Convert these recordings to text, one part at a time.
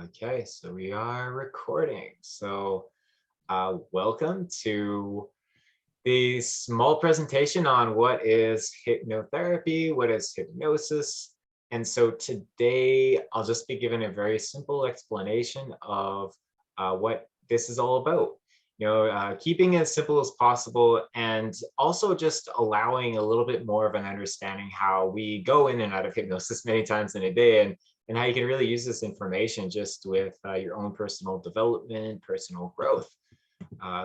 Okay, so we are recording. Welcome to the small presentation on what is hypnotherapy, what is hypnosis. And so today I'll just be giving a very simple explanation of what this is all about. Keeping it as simple as possible and also just allowing a little bit more of an understanding how we go in and out of hypnosis many times in a day and how you can really use this information just with your own personal development, personal growth.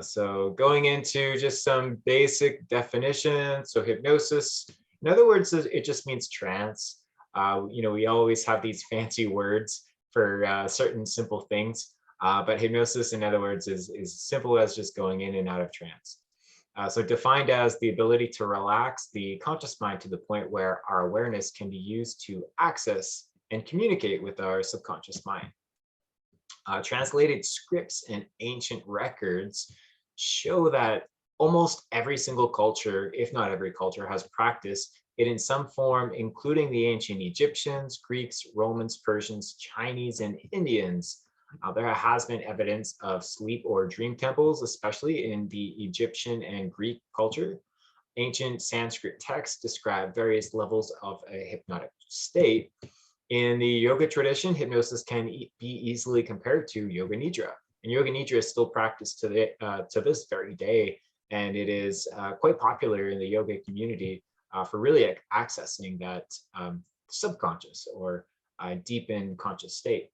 So going into just some basic definitions. So hypnosis, in other words, it just means trance. We always have these fancy words for certain simple things, but hypnosis, in other words, is simple as just going in and out of trance. So defined as the ability to relax the conscious mind to the point where our awareness can be used to access and communicate with our subconscious mind. Translated scripts and ancient records show that almost every single culture, if not every culture, has practiced it in some form, including the ancient Egyptians, Greeks, Romans, Persians, Chinese, and Indians. There has been evidence of sleep or dream temples, especially in the Egyptian and Greek culture. Ancient Sanskrit texts describe various levels of a hypnotic state. In the yoga tradition, hypnosis can be easily compared to yoga nidra, and yoga nidra is still practiced to this very day, and it is quite popular in the yoga community for really accessing that subconscious or deepened conscious state.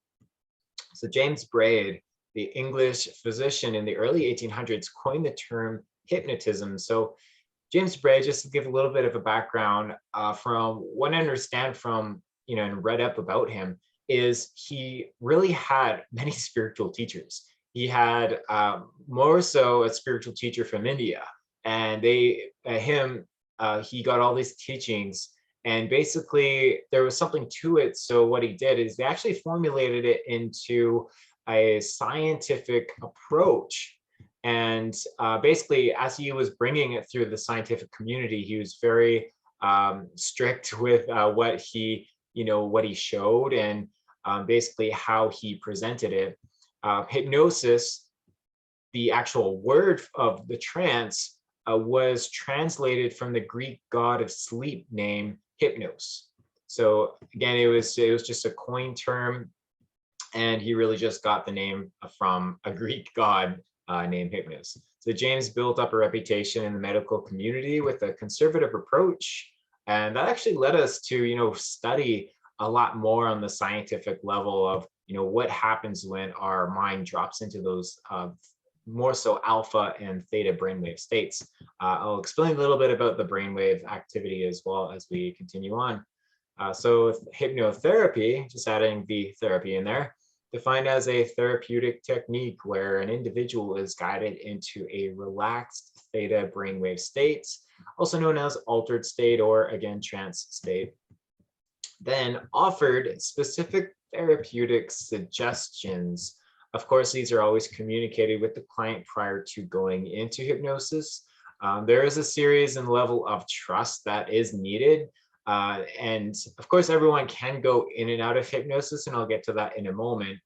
So James Braid, the English physician in the early 1800s, coined the term hypnotism. So James Braid, just to give a little bit of a background, from what I understand from and read up about him, is he really had many spiritual teachers. He had more so a spiritual teacher from India, and he got all these teachings, and basically there was something to it. So what he did is they actually formulated it into a scientific approach. And basically, as he was bringing it through the scientific community, he was very strict with what he showed and basically how he presented it. Hypnosis, the actual word of the trance, was translated from the Greek god of sleep named Hypnos. So again, it was just a coin term, and he really just got the name from a Greek god named Hypnos. So James built up a reputation in the medical community with a conservative approach, and that actually led us to study a lot more on the scientific level of what happens when our mind drops into those more so alpha and theta brainwave states. I'll explain a little bit about the brainwave activity as well as we continue on. So hypnotherapy, just adding the therapy in there, defined as a therapeutic technique where an individual is guided into a relaxed theta brainwave state, also known as altered state or again trance state, then offered specific therapeutic suggestions. Of course, these are always communicated with the client prior to going into hypnosis. There is a series and level of trust that is needed. And of course, everyone can go in and out of hypnosis, and I'll get to that in a moment.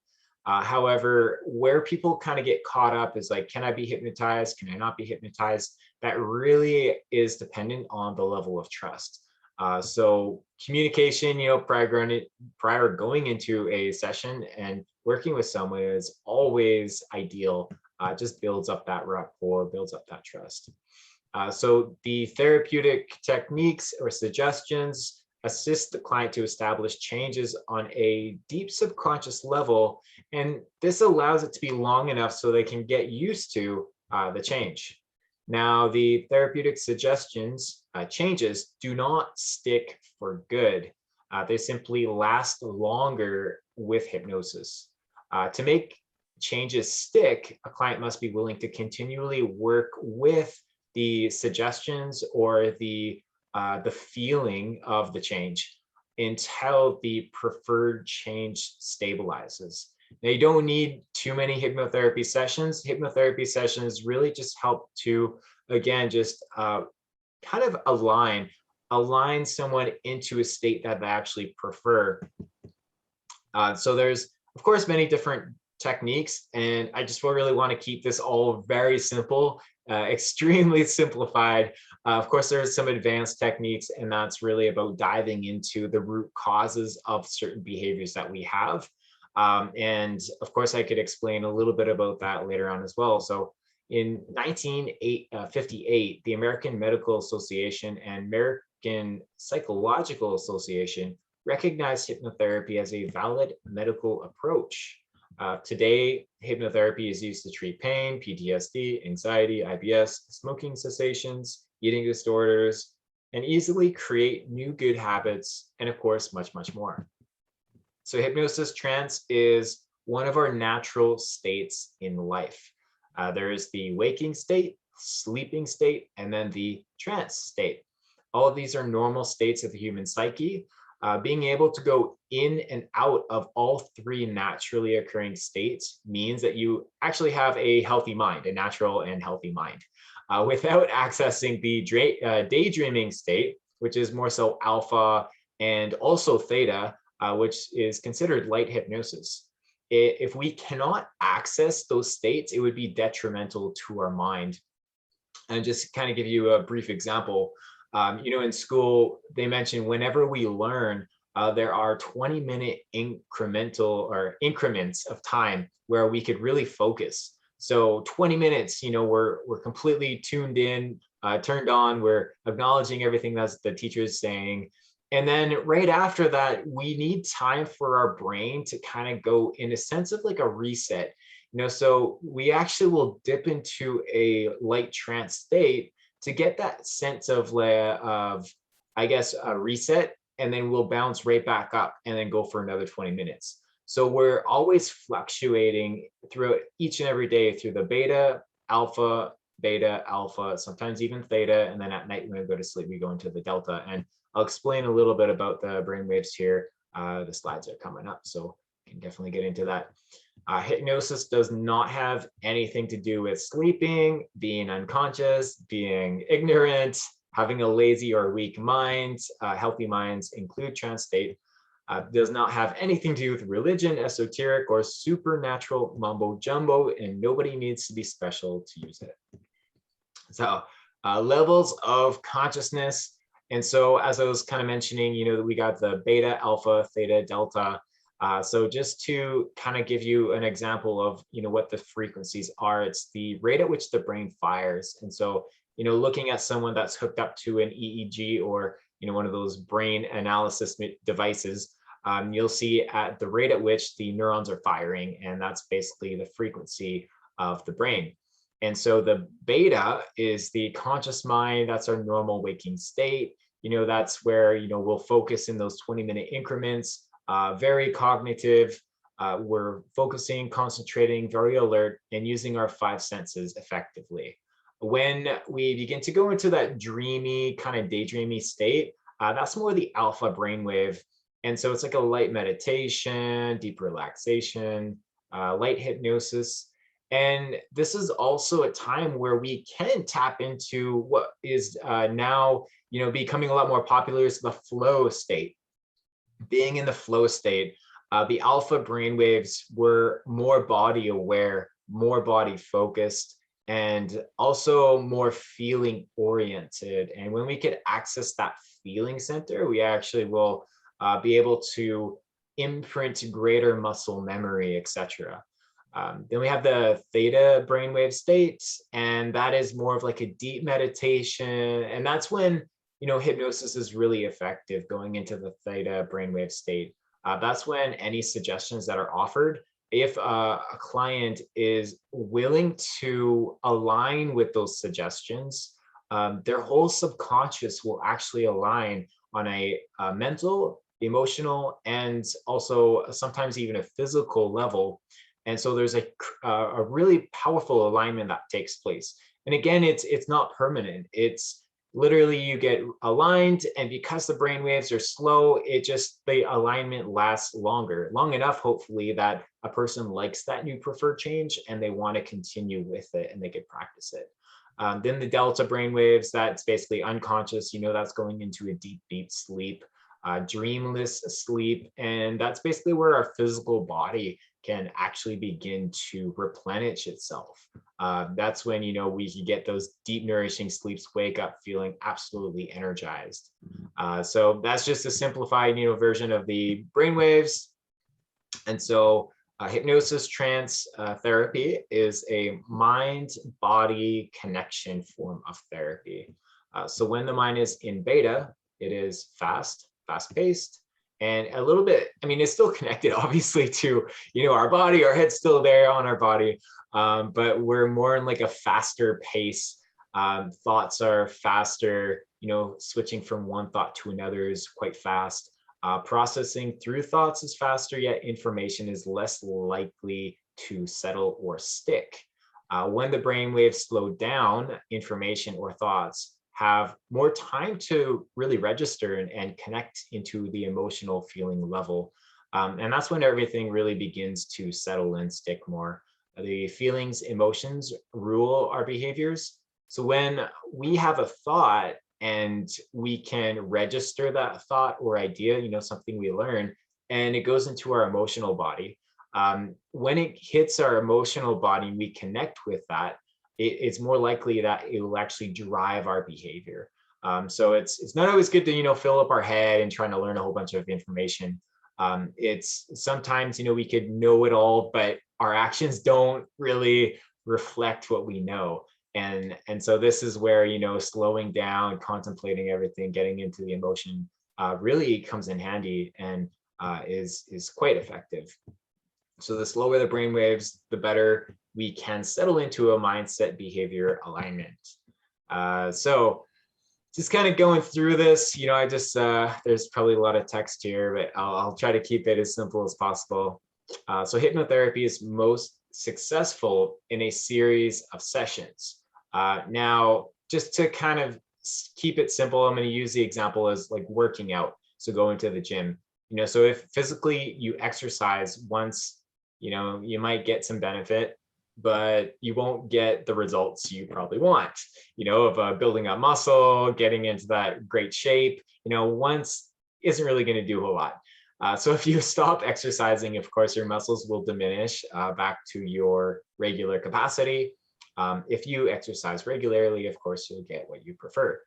However, where people kind of get caught up is like, can I be hypnotized? Can I not be hypnotized? That really is dependent on the level of trust. So communication, prior going into a session and working with someone is always ideal. Just builds up that rapport, builds up that trust. So the therapeutic techniques or suggestions assist the client to establish changes on a deep subconscious level, and this allows it to be long enough so they can get used to the change. Now, the therapeutic suggestions, changes, do not stick for good. They simply last longer with hypnosis. To make changes stick, a client must be willing to continually work with the suggestions or the feeling of the change until the preferred change stabilizes. Now, you don't need too many hypnotherapy sessions. Hypnotherapy sessions really just help to, again, just kind of align someone into a state that they actually prefer. So there's of course, many different techniques, and I just really want to keep this all very simple, extremely simplified. Of course, there's some advanced techniques, and that's really about diving into the root causes of certain behaviors that we have. And of course, I could explain a little bit about that later on as well. So in 1958, the American Medical Association and American Psychological Association recognized hypnotherapy as a valid medical approach. Today, hypnotherapy is used to treat pain, PTSD, anxiety, IBS, smoking cessations, eating disorders, and easily create new good habits, and of course, much, much more. So hypnosis trance is one of our natural states in life. There is the waking state, sleeping state, and then the trance state. All of these are normal states of the human psyche. Being able to go in and out of all three naturally occurring states means that you actually have a healthy mind, a natural and healthy mind. Without accessing the daydreaming state, which is more so alpha and also theta, which is considered light hypnosis. If we cannot access those states, it would be detrimental to our mind. And just kind of give you a brief example, in school, they mention whenever we learn, there are 20-minute incremental or increments of time where we could really focus. So 20 minutes, we're completely tuned in, turned on, we're acknowledging everything that the teacher is saying. And then right after that, we need time for our brain to kind of go in a sense of like a reset. So we actually will dip into a light trance state to get that sense of I guess, a reset, and then we'll bounce right back up and then go for another 20 minutes. So we're always fluctuating through each and every day through the beta, alpha, sometimes even theta. And then at night when we go to sleep, we go into the delta. And I'll explain a little bit about the brainwaves here. The slides are coming up, so I can definitely get into that. Hypnosis does not have anything to do with sleeping, being unconscious, being ignorant, having a lazy or weak mind. Healthy minds include trance state. Does not have anything to do with religion, esoteric, or supernatural mumbo jumbo, and nobody needs to be special to use it. So levels of consciousness. And so as I was kind of mentioning, we got the beta, alpha, theta, delta. So just to kind of give you an example of, what the frequencies are, it's the rate at which the brain fires. And so, looking at someone that's hooked up to an EEG or, one of those brain analysis devices, you'll see at the rate at which the neurons are firing, and that's basically the frequency of the brain. And so the beta is the conscious mind. That's our normal waking state. That's where, we'll focus in those 20-minute increments. Very cognitive, we're focusing, concentrating, very alert, and using our five senses effectively. When we begin to go into that dreamy, kind of daydreamy state, that's more the alpha brainwave. And so it's like a light meditation, deep relaxation, light hypnosis. And this is also a time where we can tap into what is now, becoming a lot more popular, is the flow state. Being in the flow state, the alpha brainwaves were more body aware, more body focused, and also more feeling oriented. And when we could access that feeling center, we actually will be able to imprint greater muscle memory, etc. Then we have the theta brainwave state, and that is more of like a deep meditation. And that's when hypnosis is really effective, going into the theta brainwave state. That's when any suggestions that are offered, if a client is willing to align with those suggestions, their whole subconscious will actually align on a mental, emotional, and also sometimes even a physical level. And so there's a really powerful alignment that takes place. And again, it's not permanent. It's literally you get aligned, and because the brain waves are slow, the alignment lasts long enough, hopefully, that a person likes that new preferred change and they want to continue with it and they could practice it. Then the delta brain waves, that's basically unconscious, that's going into a deep sleep. dreamless sleep. And that's basically where our physical body can actually begin to replenish itself. That's when, we can get those deep, nourishing sleeps, wake up feeling absolutely energized. So that's just a simplified, version of the brainwaves. And so hypnosis trance therapy is a mind-body connection form of therapy. So when the mind is in beta, it is fast-paced, and a little bit, it's still connected, obviously, to, our body. Our head's still there on our body, but we're more in like a faster pace. Thoughts are faster, switching from one thought to another is quite fast. Processing through thoughts is faster, yet information is less likely to settle or stick. When the brain waves slow down, information or thoughts have more time to really register and connect into the emotional feeling level. And that's when everything really begins to settle and stick more. The feelings, emotions rule our behaviors. So when we have a thought and we can register that thought or idea, something we learn, and it goes into our emotional body. When it hits our emotional body, we connect with that, it's more likely that it will actually drive our behavior. So it's not always good to, fill up our head and trying to learn a whole bunch of information. It's sometimes, we could know it all, but our actions don't really reflect what we know. And so this is where, slowing down, contemplating everything, getting into the emotion really comes in handy and is quite effective. So the slower the brain waves, the better we can settle into a mindset behavior alignment. So just kind of going through this, I just, there's probably a lot of text here, but I'll try to keep it as simple as possible. So hypnotherapy is most successful in a series of sessions. Now, just to kind of keep it simple, I'm going to use the example as like working out. So going to the gym, so if physically you exercise once, you might get some benefit, but you won't get the results you probably want, of building up muscle, getting into that great shape, once isn't really going to do a whole lot. So if you stop exercising, of course, your muscles will diminish back to your regular capacity. If you exercise regularly, of course, you'll get what you prefer.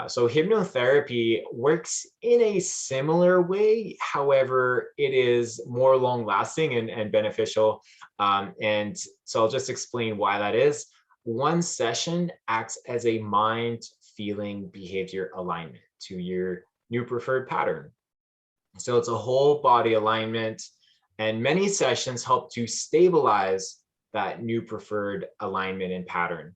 So hypnotherapy works in a similar way. However, it is more long lasting and beneficial. And so I'll just explain why that is. One session acts as a mind, feeling, behavior alignment to your new preferred pattern. So it's a whole body alignment, and many sessions help to stabilize that new preferred alignment and pattern.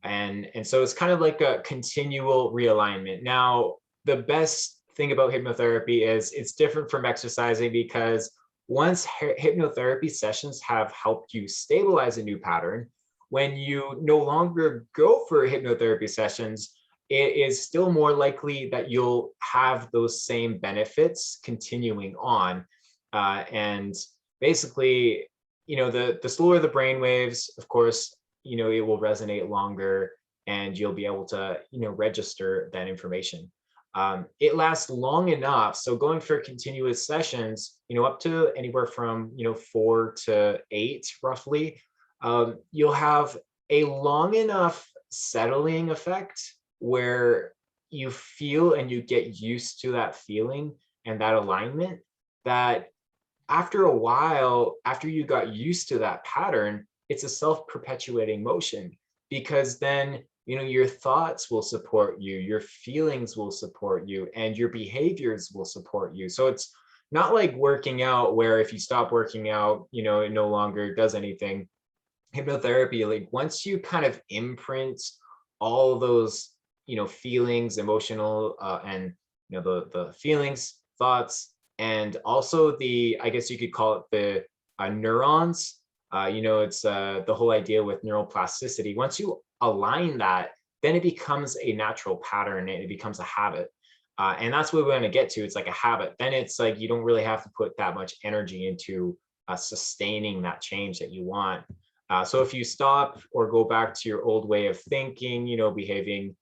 And so it's kind of like a continual realignment. Now, the best thing about hypnotherapy is it's different from exercising, because once hypnotherapy sessions have helped you stabilize a new pattern, when you no longer go for hypnotherapy sessions, it is still more likely that you'll have those same benefits continuing on. And basically, the slower the brain waves, of course, it will resonate longer, and you'll be able to, register that information. It lasts long enough. So going for continuous sessions, up to anywhere from, 4 to 8 roughly, you'll have a long enough settling effect where you feel and you get used to that feeling and that alignment, that after a while, after you got used to that pattern, it's a self-perpetuating motion, because then, your thoughts will support you, your feelings will support you, and your behaviors will support you. So it's not like working out, where if you stop working out, it no longer does anything. Hypnotherapy, like once you kind of imprint all those, feelings, emotional, and, the feelings, thoughts, and also I guess you could call it the neurons. It's the whole idea with neuroplasticity. Once you align that, then it becomes a natural pattern and it becomes a habit. And that's what we want to get to. It's like a habit. Then it's like you don't really have to put that much energy into sustaining that change that you want. So if you stop or go back to your old way of thinking, behaving,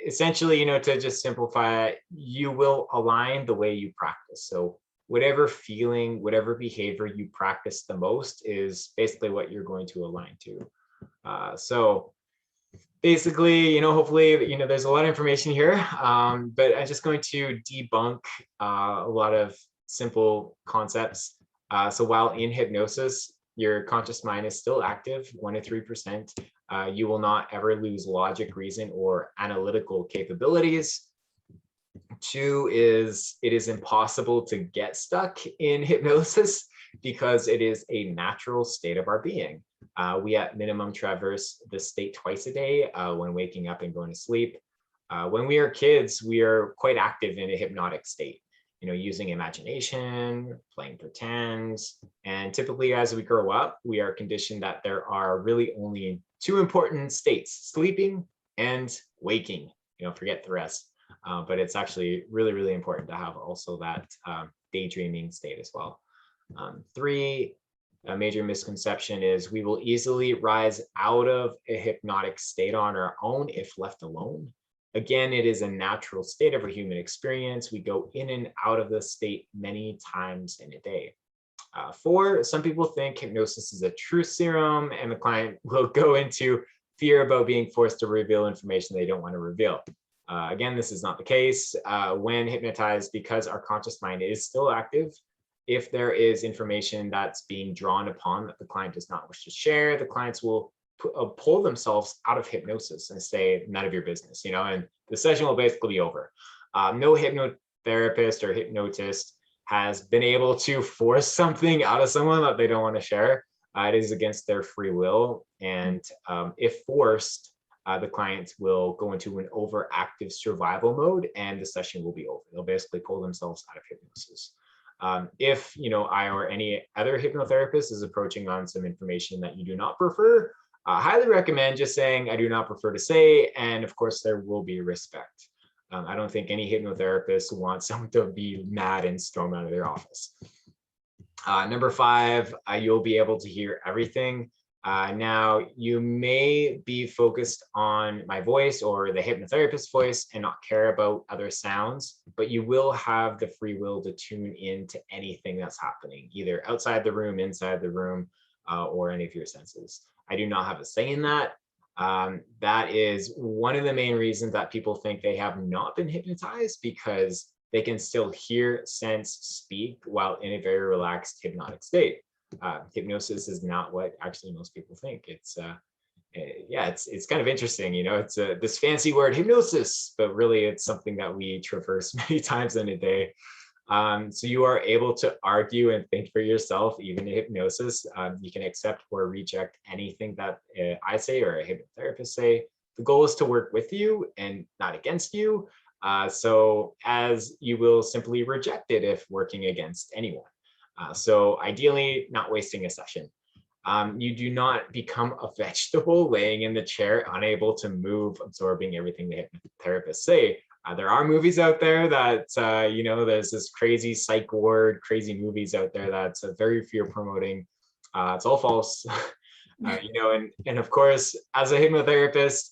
essentially, to just simplify it, you will align the way you practice. So whatever feeling, whatever behavior you practice the most is basically what you're going to align to. So basically, hopefully, there's a lot of information here, but I'm just going to debunk a lot of simple concepts. So while in hypnosis, your conscious mind is still active, 1 to 3%. You will not ever lose logic, reason, or analytical capabilities. 2 is it is impossible to get stuck in hypnosis because it is a natural state of our being. We at minimum traverse this state twice a day when waking up and going to sleep. When we are kids, we are quite active in a hypnotic state, using imagination, playing pretend. And typically as we grow up, we are conditioned that there are really only 2 important states, sleeping and waking. Forget the rest. But it's actually really, really important to have also that daydreaming state as well. 3, a major misconception is we will easily rise out of a hypnotic state on our own if left alone. Again, it is a natural state of a human experience. We go in and out of the state many times in a day. 4, some people think hypnosis is a truth serum, and the client will go into fear about being forced to reveal information they don't want to reveal. Again, this is not the case. When hypnotized, because our conscious mind is still active, if there is information that's being drawn upon that the client does not wish to share, the clients will pull themselves out of hypnosis and say, none of your business, and the session will basically be over. No hypnotherapist or hypnotist has been able to force something out of someone that they don't want to share. It is against their free will. And if forced, the client will go into an overactive survival mode and the session will be over. They'll basically pull themselves out of hypnosis. If I or any other hypnotherapist is approaching on some information that you do not prefer, I highly recommend just saying, I do not prefer to say, and of course there will be respect. I don't think any hypnotherapist wants someone to be mad and storm out of their office. Number 5, you'll be able to hear everything. Now, you may be focused on my voice or the hypnotherapist's voice and not care about other sounds, but you will have the free will to tune in to anything that's happening, either outside the room, inside the room, or any of your senses. I do not have a say in that. That is one of the main reasons that people think they have not been hypnotized, because they can still hear, sense, speak while in a very relaxed hypnotic state. Hypnosis is not what actually most people think. It's kind of interesting, it's this fancy word hypnosis, but really it's something that we traverse many times in a day. So you are able to argue and think for yourself, even in hypnosis. You can accept or reject anything that I say or a hypnotherapist say. The goal is to work with you and not against you. So as you will simply reject it if working against anyone. So ideally, not wasting a session. You do not become a vegetable laying in the chair, unable to move, absorbing everything the hypnotherapists say. There are movies out there that, there's this crazy psych ward, crazy movies out there that's very fear promoting. It's all false, and of course, as a hypnotherapist,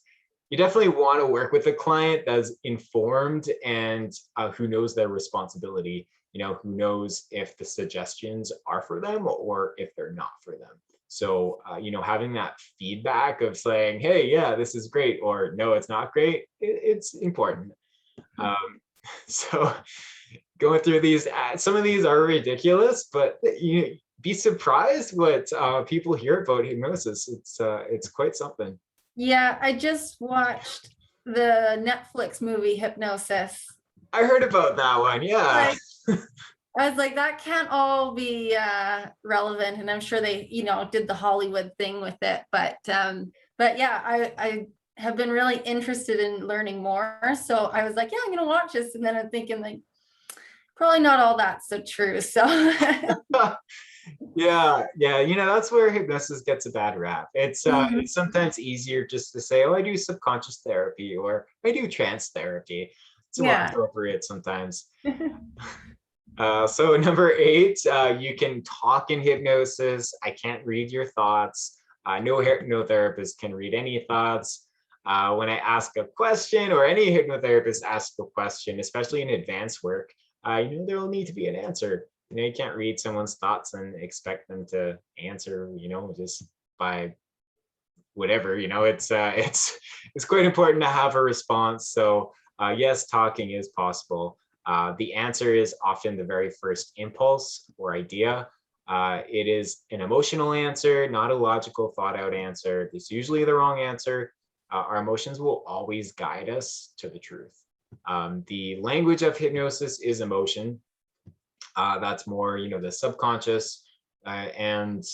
you definitely want to work with a client that's informed and who knows their responsibility, who knows if the suggestions are for them or if they're not for them. So, having that feedback of saying, hey, yeah, this is great, or no, it's not great, it's important. So going through these, some of these are ridiculous, but you be surprised what people hear about hypnosis. It's quite something. Yeah, I just watched the Netflix movie Hypnosis. I heard about that one. Yeah. I was like, that can't all be relevant, and I'm sure they, did the Hollywood thing with it. But yeah, I have been really interested in learning more. So I was like, yeah, I'm gonna watch this, and then I'm thinking like, probably not all that so true. So yeah, that's where hypnosis gets a bad rap. It's sometimes easier just to say, oh, I do subconscious therapy or I do trance therapy. It's more appropriate sometimes. So number 8, you can talk in hypnosis. I can't read your thoughts. No hypnotherapist can read any thoughts. When I ask a question, or any hypnotherapist asks a question, especially in advanced work, there will need to be an answer. You can't read someone's thoughts and expect them to answer, just by whatever. It's quite important to have a response. So yes, talking is possible. The answer is often the very first impulse or idea. It is an emotional answer, not a logical, thought out answer. It's usually the wrong answer. Our emotions will always guide us to the truth. The language of hypnosis is emotion. That's more, the subconscious. And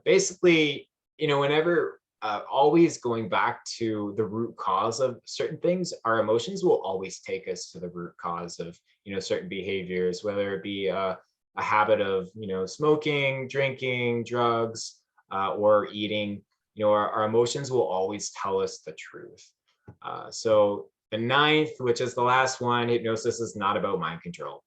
basically, whenever always going back to the root cause of certain things, our emotions will always take us to the root cause of, certain behaviors, whether it be a habit of, smoking, drinking, drugs, or eating. Our emotions will always tell us the truth. So the ninth, which is the last one, hypnosis is not about mind control.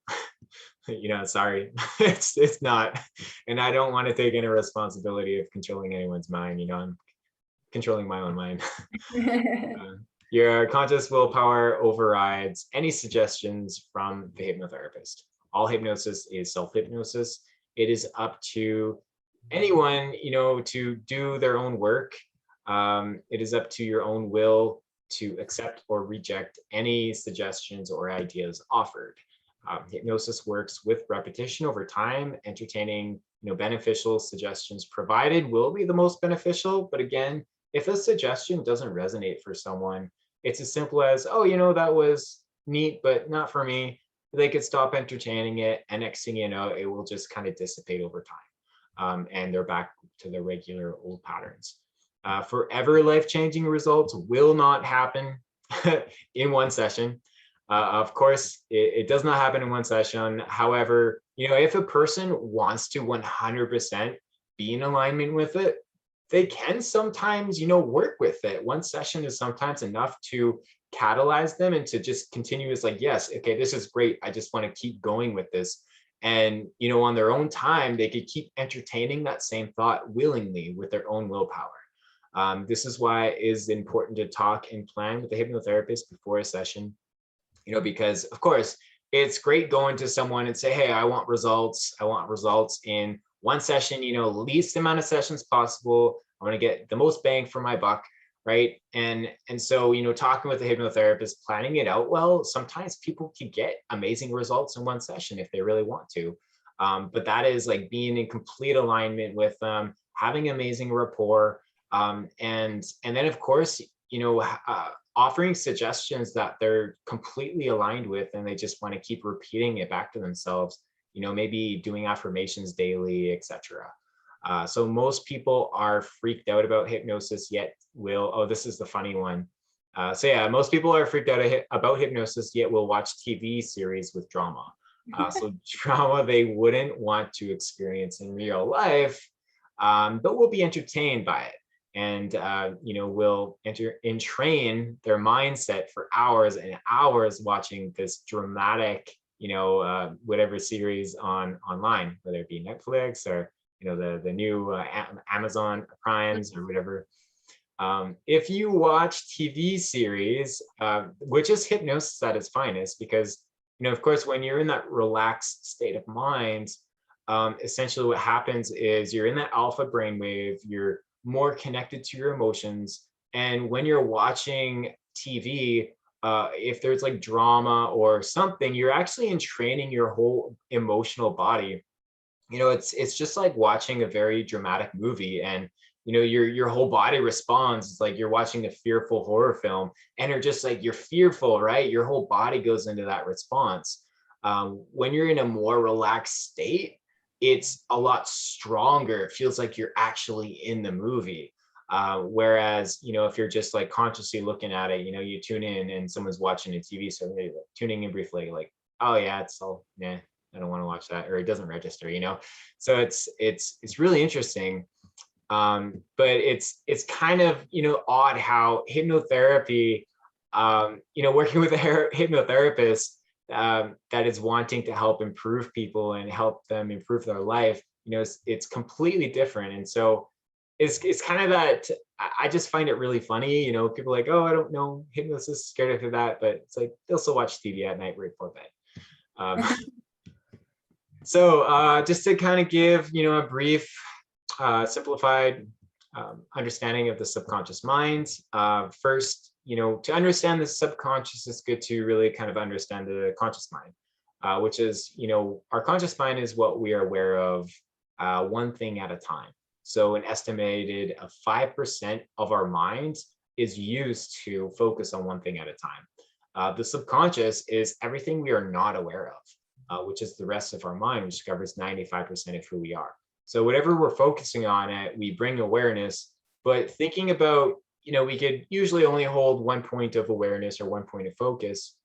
Sorry, it's not. And I don't want to take any responsibility of controlling anyone's mind. I'm controlling my own mind. Your conscious willpower overrides any suggestions from the hypnotherapist. All hypnosis is self-hypnosis. It is up to anyone, to do their own work. It is up to your own will to accept or reject any suggestions or ideas offered. Hypnosis works with repetition over time. Entertaining, beneficial suggestions provided will be the most beneficial. But again, if a suggestion doesn't resonate for someone, it's as simple as, oh, that was neat, but not for me. They could stop entertaining it, and next thing you know, it will just kind of dissipate over time. And they're back to the regular old patterns. Forever life-changing results will not happen in one session. Of course, it does not happen in one session. However, if a person wants to 100% be in alignment with it, they can sometimes, work with it. One session is sometimes enough to catalyze them and to just continue. It's like, yes, okay, this is great. I just want to keep going with this. And, on their own time, they could keep entertaining that same thought willingly with their own willpower. This is why it is important to talk and plan with the hypnotherapist before a session. Because of course, it's great going to someone and say, hey, I want results in one session, least amount of sessions possible. I want to get the most bang for my buck, right? And so, talking with the hypnotherapist, planning it out well, sometimes people can get amazing results in one session if they really want to. But that is like being in complete alignment with them, having amazing rapport. And then of course, offering suggestions that they're completely aligned with, and they just want to keep repeating it back to themselves, maybe doing affirmations daily, etc. So most people are freaked out about hypnosis, yet this is the funny one. So yeah, most people are freaked out about hypnosis, yet will watch TV series with drama. So drama they wouldn't want to experience in real life, but will be entertained by it. And will entrain their mindset for hours and hours watching this dramatic, whatever series online, whether it be Netflix or the new Amazon Primes or whatever. If you watch TV series, which is hypnosis at its finest, because of course, when you're in that relaxed state of mind, essentially what happens is you're in that alpha brainwave, you're more connected to your emotions. And when you're watching TV, if there's like drama or something, you're actually entraining your whole emotional body. It's just like watching a very dramatic movie, and your whole body responds. It's like you're watching a fearful horror film, and you're fearful, right? Your whole body goes into that response. When you're in a more relaxed state, it's a lot stronger. It feels like you're actually in the movie. Whereas, if you're just like consciously looking at it, you tune in and someone's watching a TV, so they're like, tuning in briefly, like, oh yeah, it's all, I don't want to watch that, or it doesn't register, So it's really interesting. But it's kind of, odd how hypnotherapy, working with a hypnotherapist, that is wanting to help improve people and help them improve their life, it's completely different. And so it's kind of that, I just find it really funny, people are like, oh, I don't know hypnosis, scared of that, but it's like they'll still watch TV at night right before bed. So just to kind of give, a brief, simplified understanding of the subconscious mind. First, to understand the subconscious, it's good to really kind of understand the conscious mind, which is, our conscious mind is what we are aware of one thing at a time. So an estimated 5% of our mind is used to focus on one thing at a time. The subconscious is everything we are not aware of, which is the rest of our mind, which covers 95% of who we are. So whatever we're focusing on it, we bring awareness, but thinking about, we could usually only hold one point of awareness or one point of focus.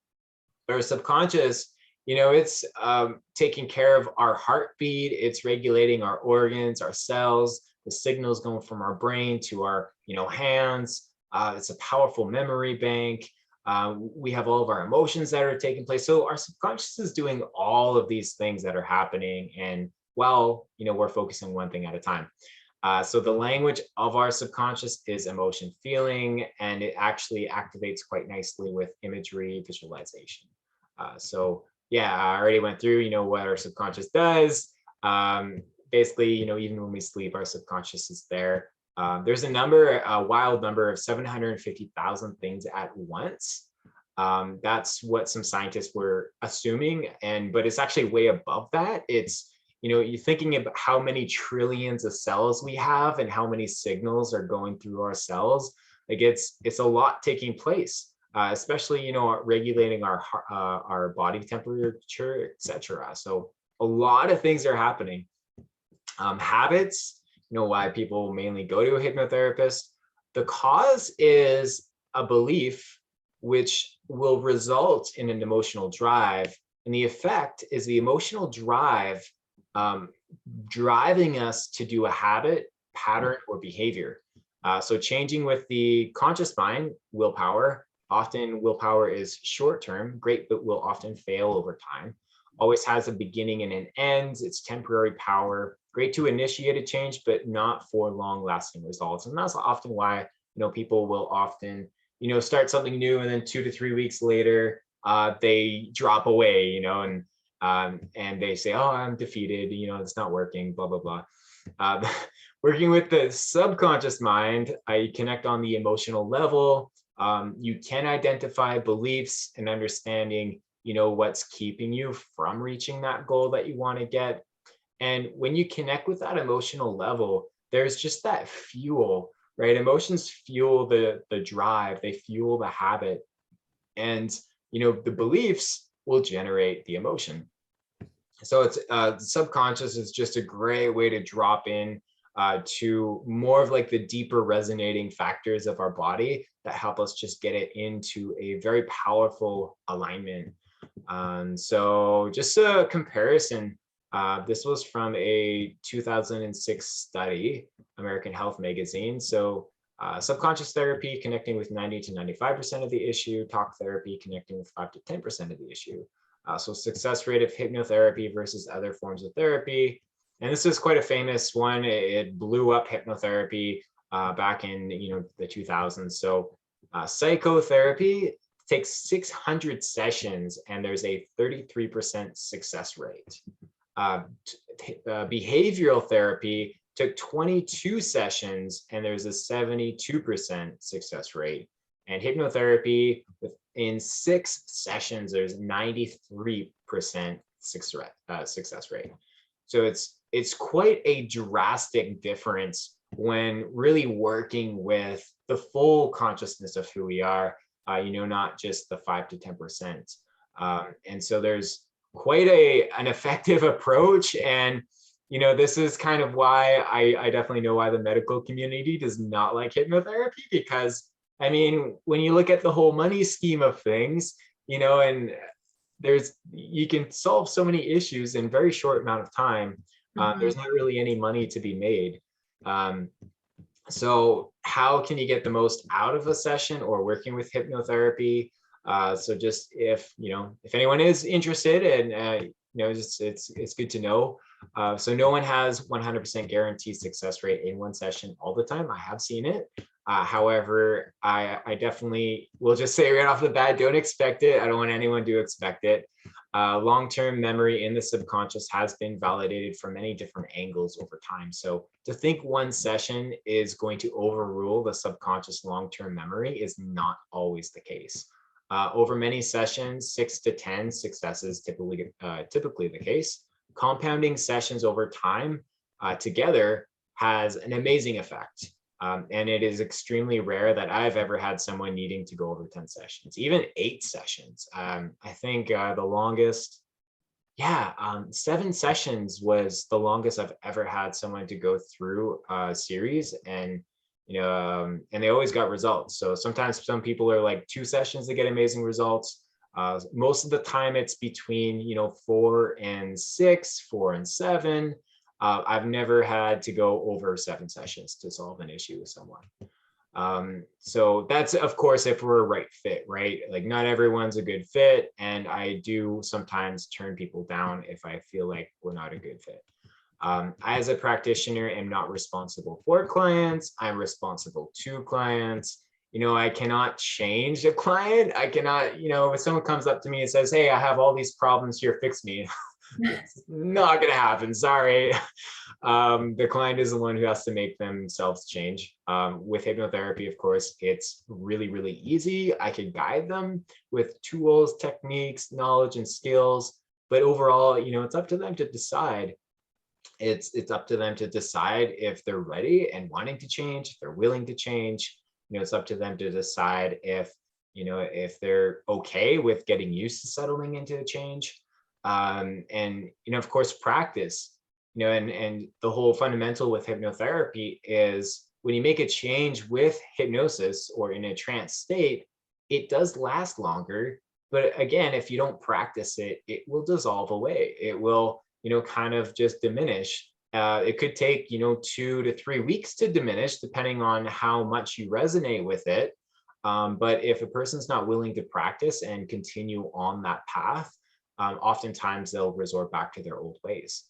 But our subconscious, it's taking care of our heartbeat, it's regulating our organs, our cells, the signals going from our brain to our, hands. It's a powerful memory bank. We have all of our emotions that are taking place. So our subconscious is doing all of these things that are happening, and while we're focusing one thing at a time. So the language of our subconscious is emotion feeling, and it actually activates quite nicely with imagery visualization. So yeah, I already went through, what our subconscious does. Basically, even when we sleep, our subconscious is there. There's a wild number of 750,000 things at once. That's what some scientists were assuming, but it's actually way above that. It's, you're thinking about how many trillions of cells we have and how many signals are going through our cells. Like it's a lot taking place, especially, regulating our body temperature, etc. So a lot of things are happening. Habits, why people mainly go to a hypnotherapist. The cause is a belief which will result in an emotional drive. And the effect is the emotional drive driving us to do a habit, pattern, or behavior. So changing with the conscious mind, willpower. Often willpower is short-term, great, but will often fail over time. Always has a beginning and an end. It's temporary power, great to initiate a change, but not for long-lasting results. And that's often why, people will often, start something new, and then 2 to 3 weeks later, they drop away, and they say, oh, I'm defeated, it's not working, blah, blah, blah. Working with the subconscious mind, you connect on the emotional level. You can identify beliefs and understanding, what's keeping you from reaching that goal that you want to get. And when you connect with that emotional level, there's just that fuel, right? Emotions fuel the drive, they fuel the habit. And, the beliefs will generate the emotion. So it's the subconscious is just a great way to drop in to more of like the deeper resonating factors of our body that help us just get it into a very powerful alignment. So just a comparison, this was from a 2006 study, American Health Magazine. So subconscious therapy connecting with 90 to 95% of the issue, talk therapy connecting with 5 to 10% of the issue. So success rate of hypnotherapy versus other forms of therapy. And this is quite a famous one. It blew up hypnotherapy back in the 2000s. So psychotherapy takes 600 sessions and there's a 33% success rate. Behavioral therapy took 22 sessions and there's a 72% success rate. And hypnotherapy, in 6 sessions, there's 93% success rate. So it's quite a drastic difference when really working with the full consciousness of who we are, not just the 5 to 10%. And so there's quite an effective approach. And, this is kind of why I definitely know why the medical community does not like hypnotherapy, because when you look at the whole money scheme of things, and you can solve so many issues in a very short amount of time. There's not really any money to be made. So how can you get the most out of a session or working with hypnotherapy? So just if anyone is interested, and it's good to know. So no one has 100% guaranteed success rate in one session all the time. I have seen it. However, I definitely will just say right off the bat, don't expect it. I don't want anyone to expect it. Long-term memory in the subconscious has been validated from many different angles over time. So to think one session is going to overrule the subconscious long-term memory is not always the case. Over many sessions, 6 to 10 successes typically the case. Compounding sessions over time together has an amazing effect. And it is extremely rare that I've ever had someone needing to go over 10 sessions, even 8 sessions. I think the longest, 7 sessions was the longest I've ever had someone to go through a series. And and they always got results. So sometimes some people are like 2 sessions to get amazing results. Most of the time it's between 4 and 6, 4 and 7. I've never had to go over 7 sessions to solve an issue with someone. So that's, of course, if we're a right fit, right? Like not everyone's a good fit. And I do sometimes turn people down if I feel like we're not a good fit. I, as a practitioner, am not responsible for clients. I'm responsible to clients. I cannot change a client. I cannot, if someone comes up to me and says, hey, I have all these problems here, fix me. It's not going to happen. Sorry. The client is the one who has to make themselves change. With hypnotherapy, of course, it's really, really easy. I can guide them with tools, techniques, knowledge, and skills. But overall, it's up to them to decide. It's up to them to decide if they're ready and wanting to change, if they're willing to change. It's up to them to decide if they're okay with getting used to settling into a change. And of course, practice. And the whole fundamental with hypnotherapy is when you make a change with hypnosis or in a trance state, it does last longer. But again, if you don't practice it, it will dissolve away. It will kind of just diminish. It could take 2 to 3 weeks to diminish, depending on how much you resonate with it. But if a person's not willing to practice and continue on that path, oftentimes they'll resort back to their old ways.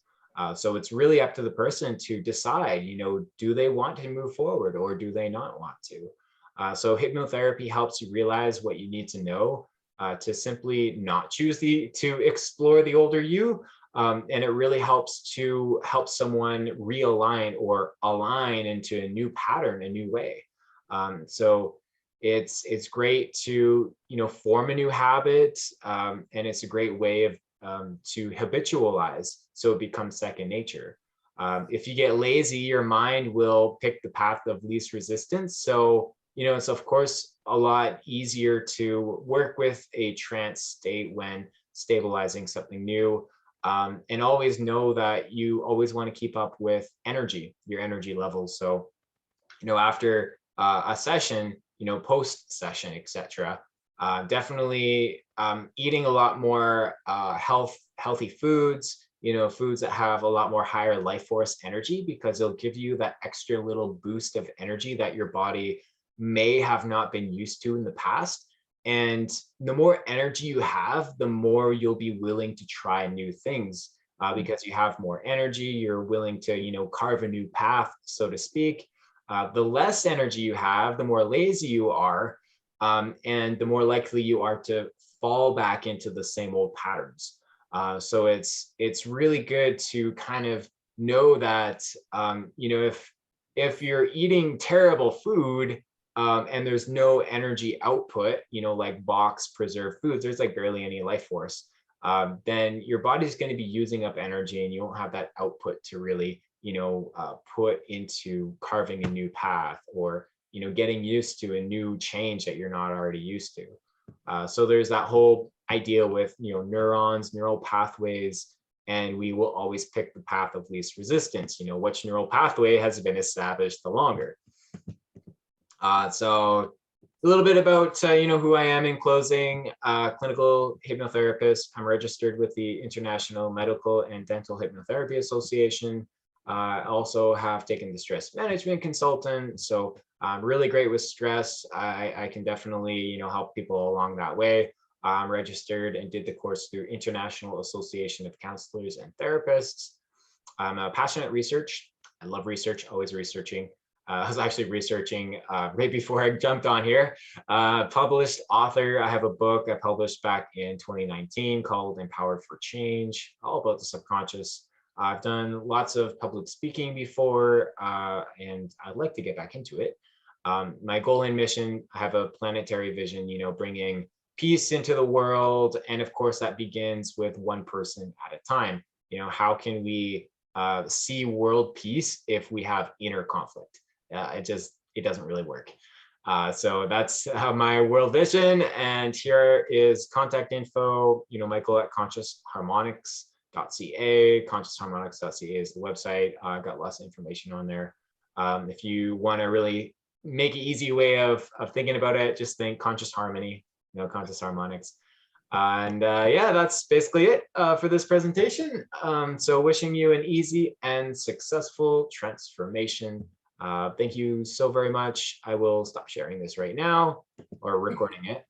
So it's really up to the person to decide, do they want to move forward or do they not want to? So hypnotherapy helps you realize what you need to know to simply not choose to explore the older you. And it really helps to help someone realign or align into a new pattern, a new way. So it's great to form a new habit, and it's a great way of to habitualize, so it becomes second nature. If you get lazy, your mind will pick the path of least resistance. So it's of course a lot easier to work with a trance state when stabilizing something new. And always know that you always want to keep up with your energy levels. So, after a session, post session, etc. Definitely eating a lot more healthy foods, foods that have a lot more higher life force energy, because they'll give you that extra little boost of energy that your body may have not been used to in the past. And the more energy you have, the more you'll be willing to try new things, because you have more energy, you're willing to, carve a new path, so to speak. The less energy you have, the more lazy you are, and the more likely you are to fall back into the same old patterns. So it's really good to kind of know that, if you're eating terrible food, and there's no energy output, like box preserved foods, there's like barely any life force, then your body's going to be using up energy and you won't have that output to really, put into carving a new path or, getting used to a new change that you're not already used to. So there's that whole idea with, neurons, neural pathways, and we will always pick the path of least resistance, which neural pathway has been established the longer. So a little bit about, who I am in closing. Clinical hypnotherapist. I'm registered with the International Medical and Dental Hypnotherapy Association. I also have taken the stress management consultant. So I'm really great with stress. I can definitely, help people along that way. I'm registered and did the course through International Association of Counselors and Therapists. I'm a passionate research. I love research, always researching. I was actually researching right before I jumped on here. Published author. I have a book I published back in 2019 called Empowered for Change, all about the subconscious. I've done lots of public speaking before, and I'd like to get back into it. My goal and mission, I have a planetary vision, bringing peace into the world. And of course, that begins with one person at a time. How can we see world peace if we have inner conflict? It doesn't really work. So that's my world vision. And here is contact info, Michael at consciousharmonics.ca. Consciousharmonics.ca is the website. I've got lots of information on there. If you want to really make an easy way of thinking about it, just think conscious harmony, conscious harmonics. And yeah, that's basically it for this presentation. So wishing you an easy and successful transformation. Thank you so very much. I will stop sharing this right now, or recording it.